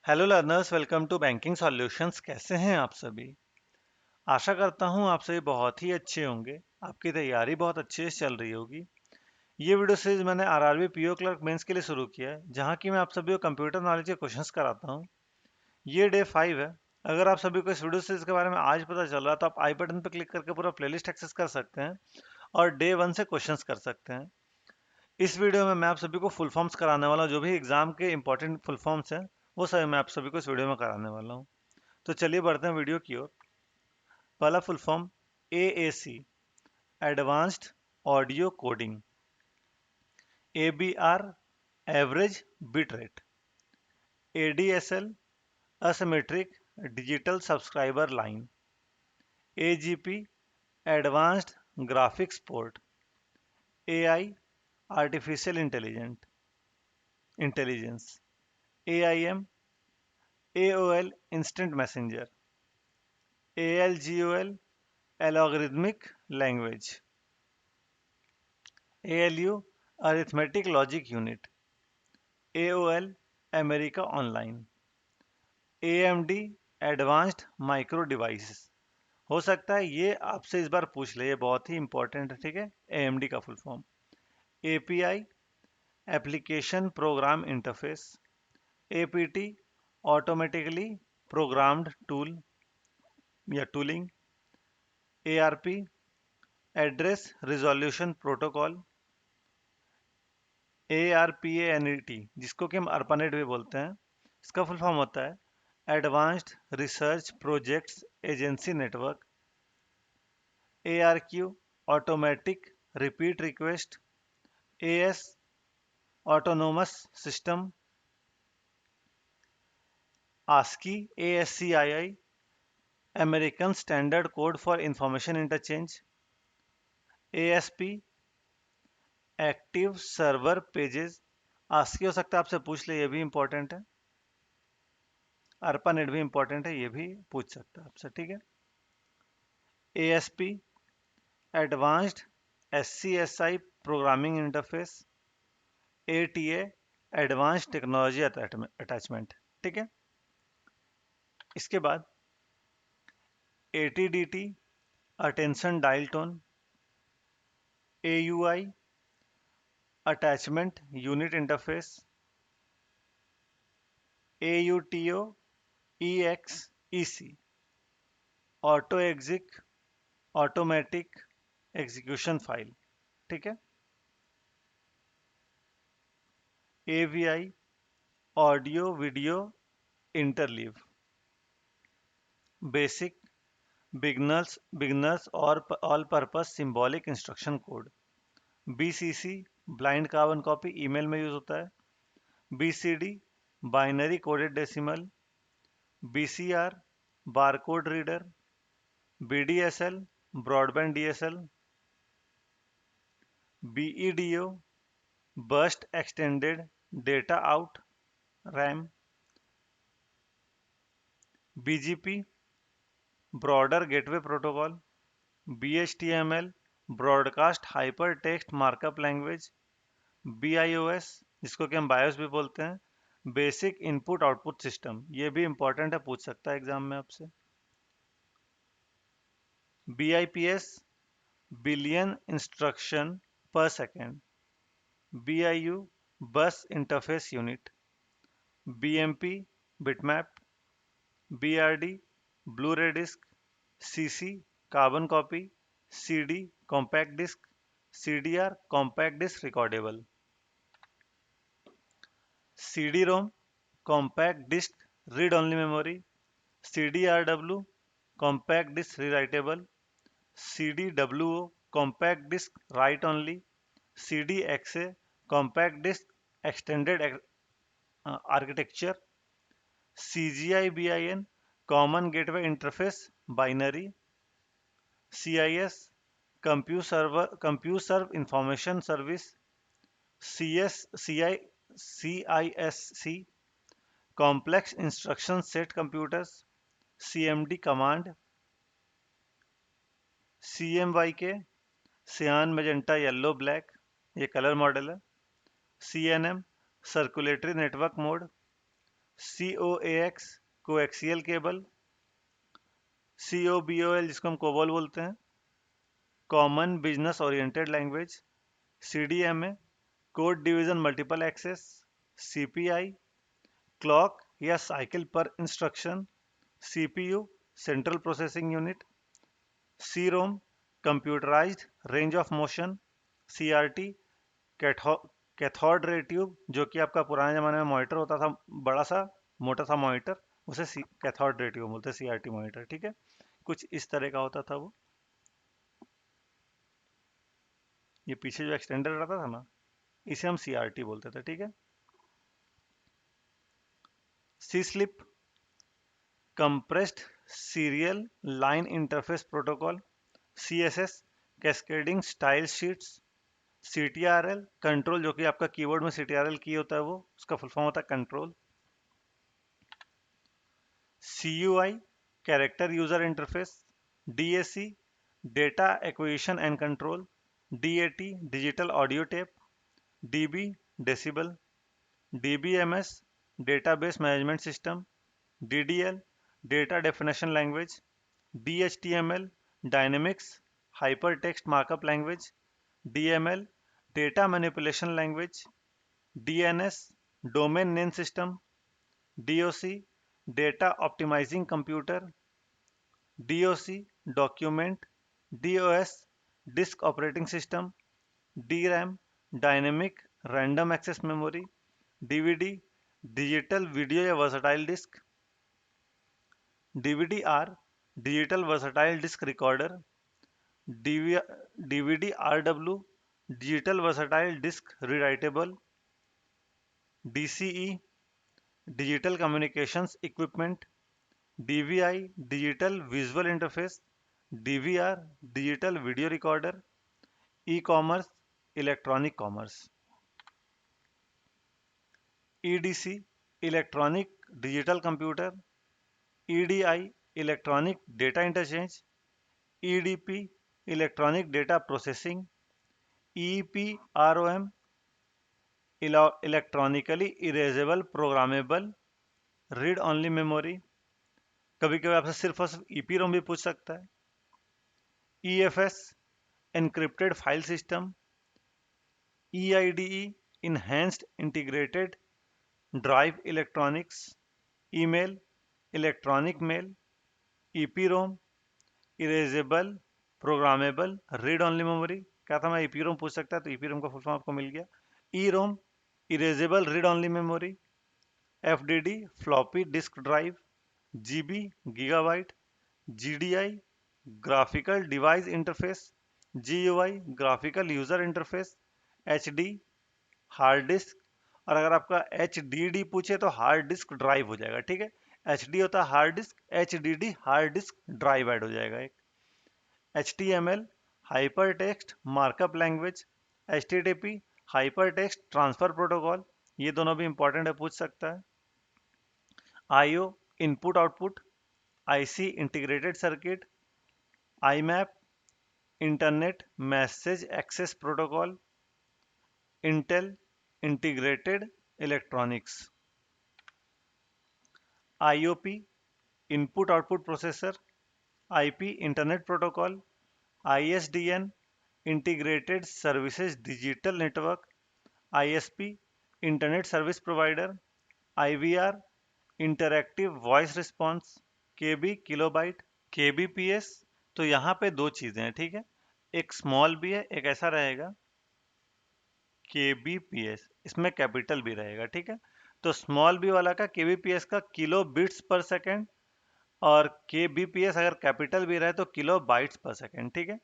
Hello learners, welcome to banking solutions. कैसे हैं आप सभी? आशा करता हूं आप सभी बहुत ही अच्छे होंगे। आपकी तैयारी बहुत अच्छे से चल रही होगी। ये वीडियो सीरीज मैंने आरआरबी पीओ क्लर्क मेंस के लिए शुरू किया है, जहां की मैं आप सभी को कंप्यूटर नॉलेज के क्वेश्चंस कराता हूं। ये डे 5 है। अगर आप सभी को इस वीडियो सीरीज के बारे में आज पता चल रहा है तो आप आई बटन पर क्लिक करके पूरा प्लेलिस्ट एक्सेस कर सकते हैं और डे 1 से क्वेश्चंस कर सकते हैं। इस वीडियो में मैं आप सभी को फुल फॉर्म्स कराने वाला हूँ। जो भी एग्जाम के इंपॉर्टेंट फुल फॉर्म्स हैं वो सभी मैं आप सभी को इस वीडियो में कराने वाला हूँ। तो चलिए बढ़ते हैं वीडियो की ओर। पहला full form AAC, advanced audio coding. ABR, average bit rate. ADSL, asymmetric digital subscriber line. AGP, advanced graphics port. AI, artificial intelligence. AIM, AOL instant messenger. ALGOL, algorithmic language. ALU, arithmetic logic unit. AOL, America online. AMD, advanced micro devices. हो सकता है ये आपसे इस बार पूछ ले, ये बहुत ही इंपॉर्टेंट है, ठीक है। AMD का full form. API, application program interface. APT, automatically programmed tool या tooling. ARP, address resolution protocol. ARPANET, जिसको कि हम ARPANET भी बोलते हैं, इसका फुल फॉर्म होता है advanced research projects agency network. ARQ, automatic repeat request. AS, autonomous system. ASCII, ASCII, American standard code for information interchange. ASP, active server pages. ASCII हो सकता है आपसे पूछ ले, ये भी इंपॉर्टेंट है। ARPANET भी इंपॉर्टेंट है, ये भी पूछ सकता है आपसे, ठीक है। ASP, advanced SCSI programming interface. ATA, advanced technology attachment, ठीक है। इसके बाद ATDT, attention dial tone. AUI, attachment unit interface. AUTO, EXEC, auto exec automatic execution file, ठीक है। AVI, audio video interleave. Basic, beginners और all purpose symbolic instruction code. BCC, blind carbon copy, email में use होता है। BCD, binary coded decimal. BCR, barcode reader. BDSL, broadband DSL। BEDO, burst extended data out RAM. BGP, broader gateway protocol. BHTML, broadcast hyper text markup language. BIOS, जिसको कि हम BIOS भी बोलते हैं, basic input output system, ये भी important है, पूछ सकता है एग्जाम में आपसे। BIPS, billion instruction per second. BIU, bus interface unit. BMP, bitmap. BRD, blu ray disc. CC, carbon copy. CD, compact disc. CDR, compact disc recordable. CD-ROM, compact disc read only memory. CDRW, compact disc rewritable. CDWO, compact disc write only. CDXA, compact disc extended architecture. CGI-BIN, common gateway interface binary. CIS, compute serve information service. CISC, complex instruction set computers. CMD, command. CMYK, cyan magenta yellow black, ये colour model है। CNM, circulatory network mode. COAX coaxial cable, COBOL जिसको हम COBOL बोलते हैं, common business oriented language, CDMA code division multiple access, CPI clock या cycle per instruction, CPU central processing unit, CROM computerized range of motion, CRT cathode ray tube जो कि आपका पुराने जमाने में मॉनिटर होता था, बड़ा सा मोटा सा मॉनिटर, उसे कैथोड रे ट्यूब बोलते हैं, CRT मॉनिटर, ठीक है। कुछ इस तरह का होता था वो। ये पीछे जो एक्सटेंडर रहता था ना, इसे हम CRT बोलते थे, ठीक है। C slip compressed serial line interface protocol, CSS cascading style sheets, CTRL control जो कि आपका कीबोर्ड में CTRL की होता है, वो उसका फुल फॉर्म होता है control, CUI character user interface, DAC data acquisition and control, DAT digital audio tape, DB decibel, DBMS database management system, DDL data definition language, DHTML dynamics hypertext markup language, DML data manipulation language, DNS domain name system, DOC data optimizing computer, DOC document, DOS disk operating system, DRAM dynamic random access memory, DVD digital video या versatile disc, DVD-R digital versatile disc recorder, DVD-RW digital versatile disc rewritable, DCE digital communications equipment, DVI digital visual interface, DVR digital video recorder, e-commerce electronic commerce, EDC electronic digital computer, EDI electronic data interchange, EDP electronic data processing, EEPROM electronically erasable programmable read only memory, कभी कभी आपसे सिर्फ और सिर्फ EPROM भी पूछ सकता है, EFS encrypted file system, EIDE enhanced integrated drive electronics, email electronic mail, EPROM erasable programmable read only memory, क्या था, मैं EPROM पूछ सकता है तो EPROM का फुल फॉर्म आपको मिल गया, EROM erasable read only memory, FDD floppy disk drive, GB gigabyte, GDI graphical device interface, GUI graphical user interface, HD hard disk, और अगर आपका HDD पूछे तो हार्ड डिस्क ड्राइव हो जाएगा, ठीक है। HD होता है hard disk, HDD hard disk drive add हो जाएगा एक। HTML hypertext markup language, HTTP hypertext transfer protocol, ये दोनों भी इंपॉर्टेंट है, पूछ सकता है। IO input output, IC integrated circuit, IMAP internet message access protocol, Intel integrated electronics, IOP input output processor, IP internet protocol, ISDN integrated services digital network, ISP internet service provider, IVR interactive voice response, KB kilobyte, KBPS। तो यहाँ पे दो चीजें हैं, ठीक है, एक small भी है, एक ऐसा रहेगा KBPS, इसमें कैपिटल भी रहेगा, ठीक है। तो स्मॉल बी वाला का KBPS का किलो बिट्स पर सेकेंड, और KBPS अगर कैपिटल भी रहे तो किलो बाइट्स पर सेकेंड, ठीक है।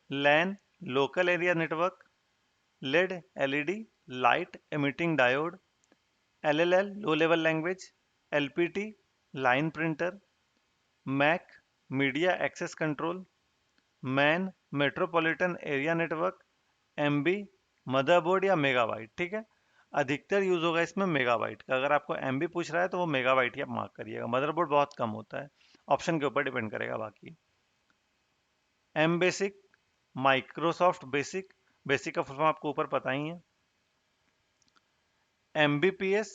LAN local area network, LED LED light emitting diode, LLL low level language, LPT line printer, MAC media access control, MAN metropolitan area network, MB motherboard या megabyte, ठीक है। अधिकतर use होगा इसमें megabyte का, अगर आपको MB पूछ रहा है तो वो मेगाबाइट ही आप मार्क करिएगा, मदरबोर्ड बहुत कम होता है, ऑप्शन के ऊपर डिपेंड करेगा बाकी। M basic Microsoft basic, basic का फुल फॉर्म आपको ऊपर पता ही है। MBPS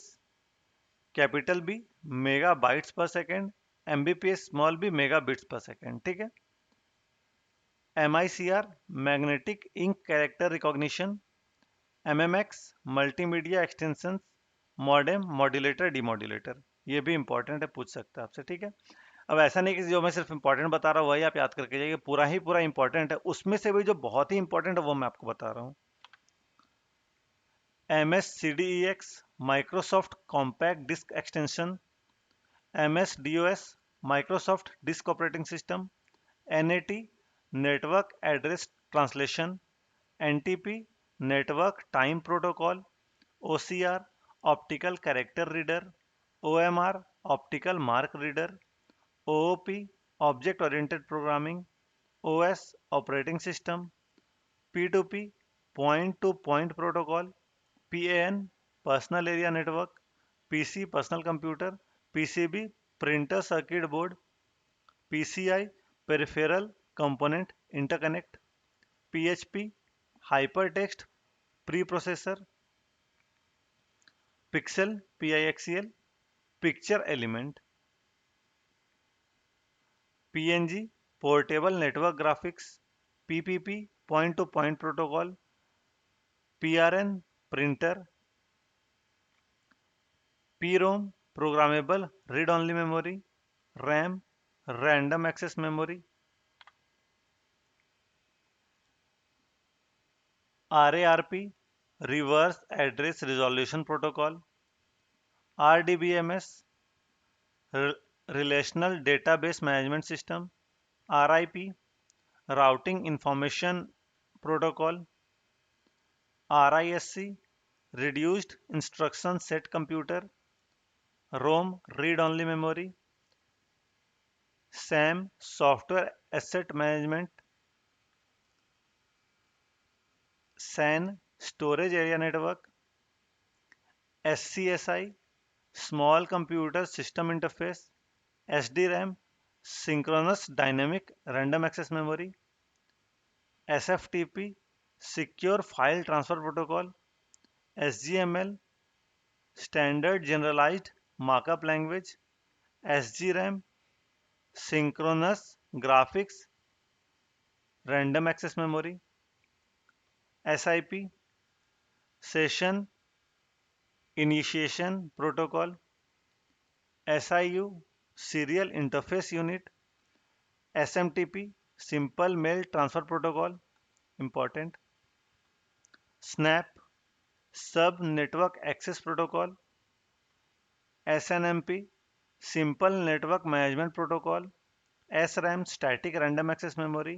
capital B mega bytes per second, MBPS small B mega bits per second, ठीक है। MICR magnetic ink character recognition, MMX multimedia extension, modem modulator demodulator, ये भी इंपॉर्टेंट है, पूछ सकता है आपसे, ठीक है। अब ऐसा नहीं कि जो मैं सिर्फ इंपॉर्टेंट बता रहा हूँ वही आप याद करके जाइए, पूरा ही पूरा इंपॉर्टेंट है, उसमें से भी जो बहुत ही इंपॉर्टेंट है वो मैं आपको बता रहा हूँ। MSCDEX Microsoft compact disk extension, MS-DOS Microsoft disk operating system, NAT network address translation, NTP network time protocol, OCR optical character reader, OMR optical mark reader, OOP object oriented programming, OS operating system, P2P point to point protocol, PAN personal area network, PC personal computer, PCB printer circuit board, PCI peripheral component interconnect, PHP hypertext pre processor, pixel PIXL picture element, PNG portable network graphics, PPP point to point protocol, PRN printer, PROM programmable read only memory, RAM random access memory, RARP reverse address resolution protocol, RDBMS relational database management system, RIP routing information protocol, RISC reduced instruction set computer, ROM read only memory, SAM software asset management, SAN storage area network, SCSI small computer system interface, SDRAM synchronous dynamic random access memory, SFTP secure file transfer protocol, SGML standard generalized markup language, SGRAM synchronous graphics random access memory, SIP session initiation protocol, SIU serial interface unit, SMTP simple mail transfer protocol important, SNAP sub network access protocol, SNMP simple network management protocol, SRAM static random access memory,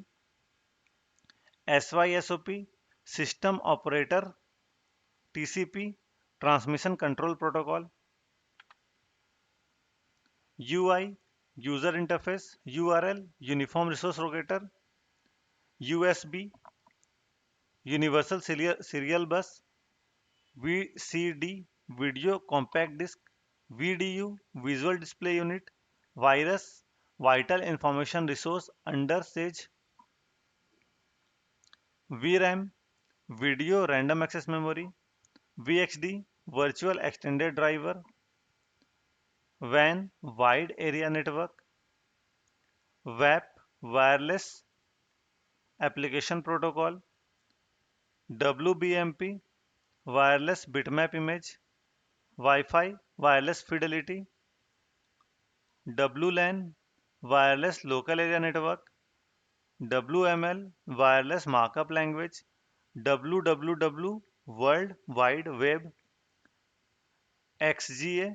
SYSOP system operator TCP transmission control protocol, UI user interface, URL uniform resource locator, USB universal serial bus, VCD video compact disk, VDU visual display unit, virus vital information resource under siege, VRAM video random access memory, VXD virtual extended driver, WAN wide area network, WAP wireless application protocol, WBMP wireless bitmap image, wifi wireless fidelity, WLAN wireless local area network, WML wireless markup language, WWW world wide web, XGA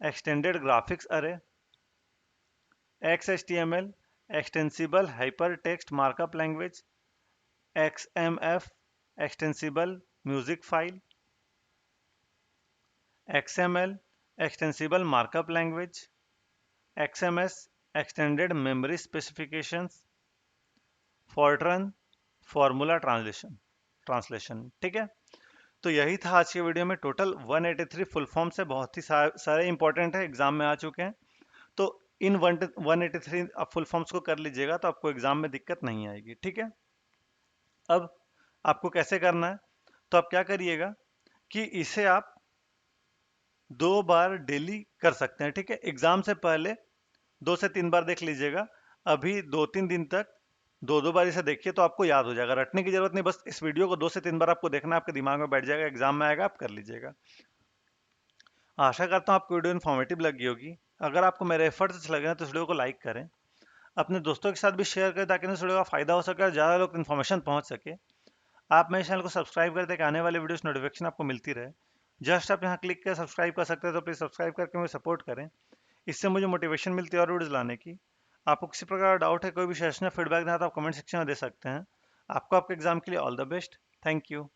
extended graphics array, XHTML extensible hyper text markup language, XMF extensible music file, XML extensible markup language, XMS extended memory specifications, Fortran formula translation, ठीक है। तो यही था आज के video में, total 183 full form से बहुत ही सारे इंपॉर्टेंट है, एग्जाम में आ चुके हैं। तो इन 183 आप फुल फॉर्म्स को कर लीजिएगा तो आपको एग्जाम में दिक्कत नहीं आएगी, ठीक है। अब आपको कैसे करना है, तो आप क्या करिएगा कि इसे आप 2 बार डेली कर सकते हैं, ठीक है। एग्जाम से पहले 2 से 3 बार देख लीजिएगा। अभी 2-3 दिन तक 2-2 बार इसे देखिए तो आपको याद हो जाएगा। रटने की जरूरत नहीं, बस इस वीडियो को 2 से 3 बार आपको देखना, आपके दिमाग में बैठ जाएगा, एग्जाम में आएगा आप कर लीजिएगा। आशा करता हूँ आपको वीडियो इन्फॉर्मेटिव लगी होगी। अगर आपको मेरे एफर्ट्स अच्छे लगे हैं तो इस वीडियो को लाइक करें, अपने दोस्तों के साथ भी शेयर करें ताकि इस वीडियो का फायदा हो सके और ज़्यादा लोग इन्फॉर्मेशन पहुंच सके। आप मेरे चैनल को सब्सक्राइब कर दें कि आने वाले वीडियोस नोटिफिकेशन आपको मिलती रहे। जस्ट आप यहाँ क्लिक कर सब्सक्राइब कर सकते हैं, तो प्लीज़ सब्सक्राइब करके मुझे सपोर्ट करें। इससे मुझे मोटिवेशन मिलती है और वीडियोस लाने की। आपको किसी प्रकार का डाउट है, कोई भी सजेशन या फीडबैक देना, तो आप कमेंट सेक्शन में दे सकते हैं। आपको आपके एग्जाम के लिए all the best. Thank you.